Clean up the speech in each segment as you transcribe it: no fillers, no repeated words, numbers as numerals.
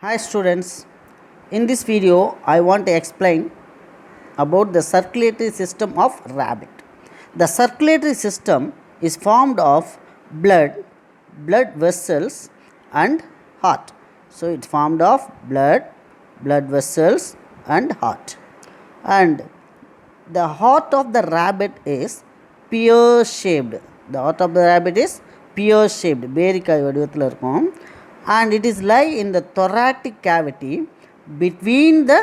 Hi students, in this video I want to explain about the circulatory system of rabbit. The circulatory system is formed of blood vessels and heart. So it's formed of blood vessels and heart. And the heart of the rabbit is pear shaped. The heart of the rabbit is pear shaped. பேரிக்காய் வடிவத்தில் இருக்கும். And it is lie in the thoracic cavity between the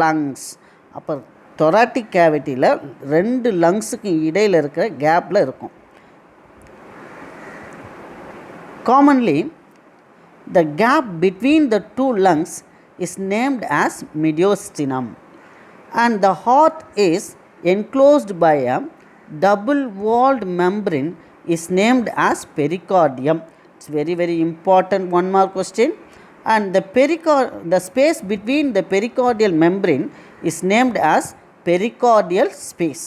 lungs. அப்போ thoracic cavityல ரெண்டு லங்ஸுக்கு இடையில் இருக்கிற கேப்பில் இருக்கும். Commonly, the gap between the two lungs is named as mediastinum, and the heart is enclosed by a double walled membrane is named as pericardium. It's very important. One more question. And the space between the pericardial membrane is named as pericardial space,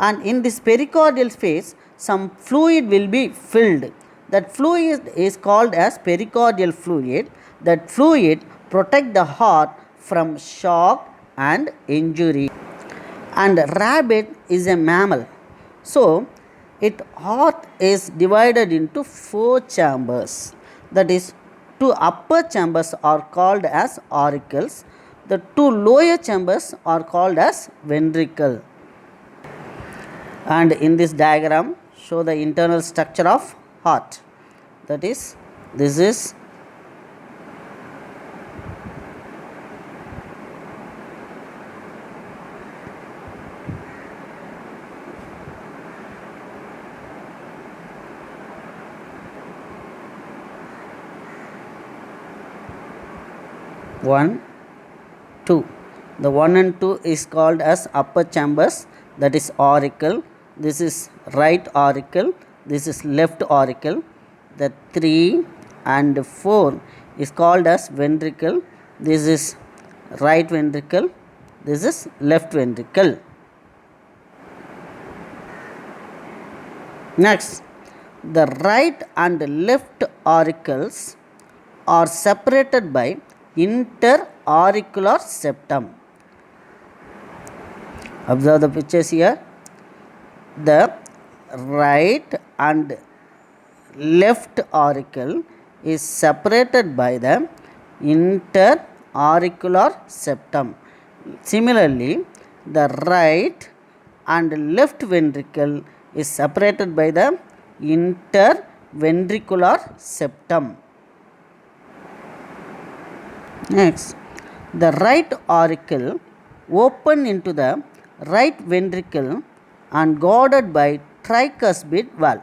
and in this pericardial space some fluid will be filled. That fluid is called as pericardial fluid. That fluid protect the heart from shock and injury. And rabbit is a mammal, so its heart is divided into 4 chambers. That is, 2 upper chambers are called as auricles. The 2 lower chambers are called as ventricle. And in this diagram show the internal structure of heart. That is, this is one, 2. The 1 and 2 is called as upper chambers, that is auricle. This is right auricle, this is left auricle. The 3 and 4 is called as ventricle. This is right ventricle, this is left ventricle. Next, the right and left auricles are separated by interauricular septum. Observe the pictures here. The right and left auricle is separated by the interauricular septum. Similarly, the right and left ventricle is separated by the interventricular septum. Next, the right auricle open into the right ventricle and guarded by tricuspid valve.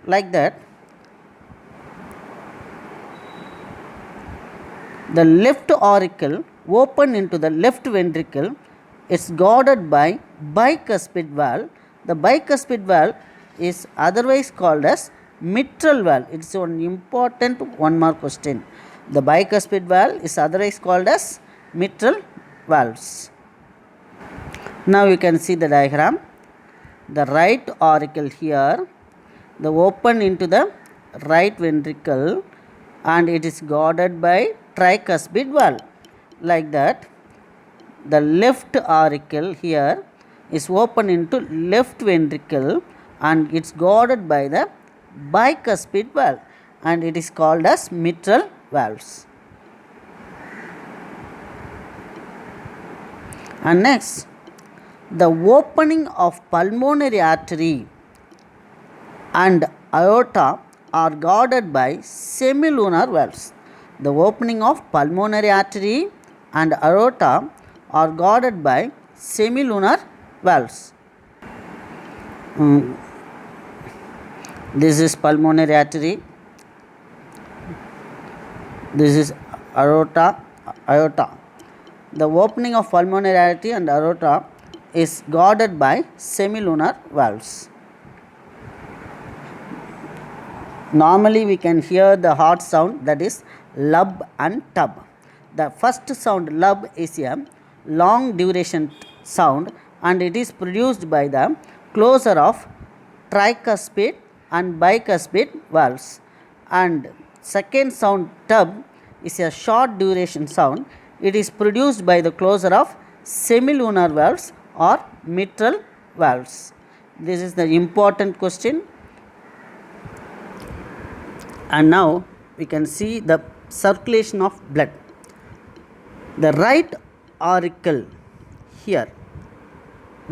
Like that, the left auricle open into the left ventricle is guarded by bicuspid valve. The bicuspid valve is otherwise called as mitral valve. It's an important one more question. The bicuspid valve is otherwise called as mitral valves. Now you can see the diagram. The right auricle here, the open into the right ventricle, and it is guarded by tricuspid valve. Like that, the left auricle here is open into left ventricle and it's guarded by the bicuspid valve, and it is called as mitral valves. And next, the opening of pulmonary artery and aorta are guarded by semilunar valves. The opening of pulmonary artery and aorta are guarded by semilunar valves. This is pulmonary artery, this is aorta. The opening of pulmonary artery and aorta is guarded by semilunar valves. Normally we can hear the heart sound, that is lub and tub. The first sound lub is a long duration sound and it is produced by the closure of tricuspid and bicuspid valves, and second sound tub is a short duration sound. It is produced by the closure of semilunar valves or mitral valves. This is the important question. And now we can see the circulation of blood. The right auricle here,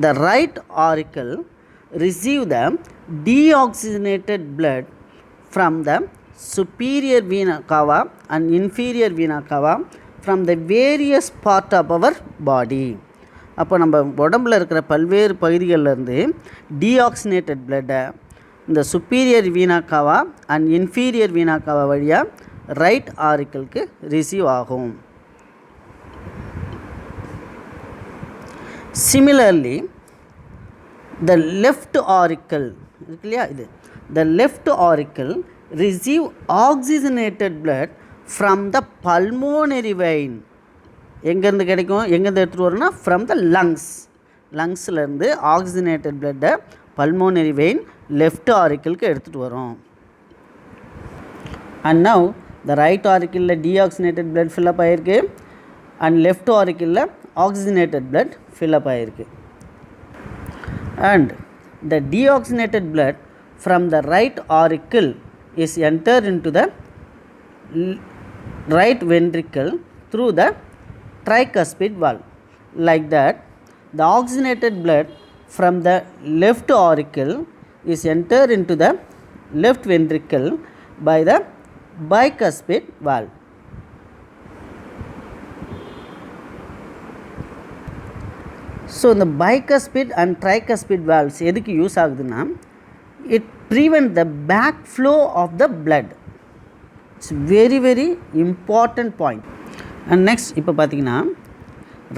the right auricle receive the deoxygenated blood from the superior vena cava and inferior vena cava from the various part of our body. அப்போ நம்ம உடம்பில் இருக்கிற பல்வேறு பகுதிகளிலிருந்து deoxygenated பிளட்டை இந்த superior vena cava and inferior vena cava வழியாக right ஆரிக்கலுக்கு ரிசீவ் ஆகும். Similarly, the left auricle இருக்கு இல்லையா, இது the left auricle receive oxygenated blood from the pulmonary vein. எங்கேருந்து கிடைக்கும், எங்கேருந்து எடுத்துகிட்டு வரும்னா ஃப்ரம் த லங்ஸ்லேருந்து ஆக்சிஜனேட்டட் பிளட்டை பல்மோனரி வெயின் லெஃப்ட் ஆரிக்கிளுக்கு எடுத்துகிட்டு வரும். அண்ட் நவ் த ரைட் ஆரிக்கிளில் டீஆக்சினேட்டட் பிளட் ஃபில்லப் ஆகிருக்கு அண்ட் லெஃப்ட் ஆரிக்கிளில் oxygenated blood fill up ஆயிருக்கு. And the deoxygenated blood from the right auricle is entered into the right ventricle through the tricuspid valve. Like that, the oxygenated blood from the left auricle is entered into the left ventricle by the bicuspid valve. So இந்த bicuspid and tricuspid valves எதுக்கு use ஆகுதுன்னா, it prevent the back flow of the blood. It's very very important point. And next இப்போ பார்த்தீங்கன்னா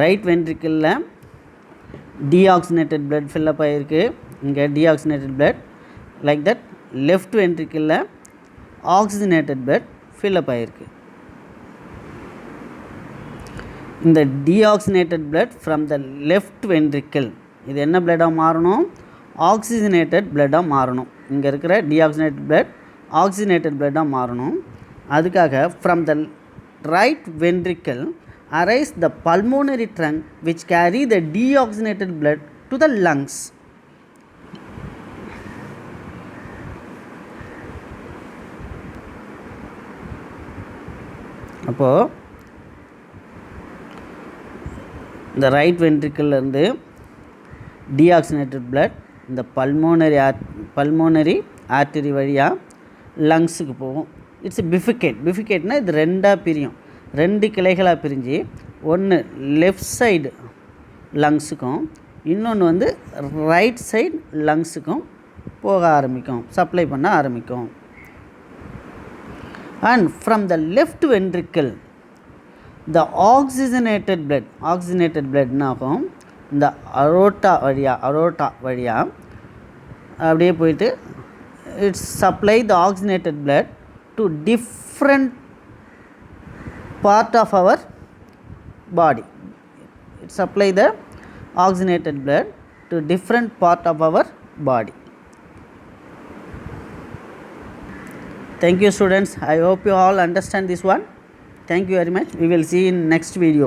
right வென்ட்ரிக்கிளில் deoxygenated blood fill up ஆகிருக்கு. இங்கே deoxygenated blood. Like that left வென்ட்ரிக்கிளில் oxygenated blood fill up ஆகிருக்கு. இந்த deoxygenated blood from the left ventricle இது என்ன பிளட்டாக மாறணும், ஆக்சிஜனேட்டட் பிளட்டாக மாறணும். இங்கே இருக்கிற டீஆக்சினேட்டட் பிளட் ஆக்சிஜனேட்டட் பிளட்டாக மாறணும். அதுக்காக from the right ventricle arise the pulmonary trunk which carry the deoxygenated blood to the lungs. அப்போது இந்த ரைட் வென்ட்ரிக்கிள்லேருந்து டீஆக்சினேட்டட் பிளட் இந்த பல்மோனரி ஆர்டரி வழியாக லங்ஸுக்கு போகும். இட்ஸ் பிஃபிகேட்னால் இது ரெண்டாக பிரியும், ரெண்டு கிளைகளாக பிரிஞ்சு ஒன்று லெஃப்ட் சைடு லங்ஸுக்கும் இன்னொன்று வந்து ரைட் சைடு லங்ஸுக்கும் போக ஆரம்பிக்கும், சப்ளை பண்ண ஆரம்பிக்கும். And from the left ventricle the oxygenated blood ஆகும் இந்த அரோட்டா வழியாக அப்படியே போயிட்டு it's supply the oxygenated blood to different part of our body. It supply the oxygenated blood to different part of our body. Thank you students. I hope you all understand this one. Thank you very much. We will see in next video.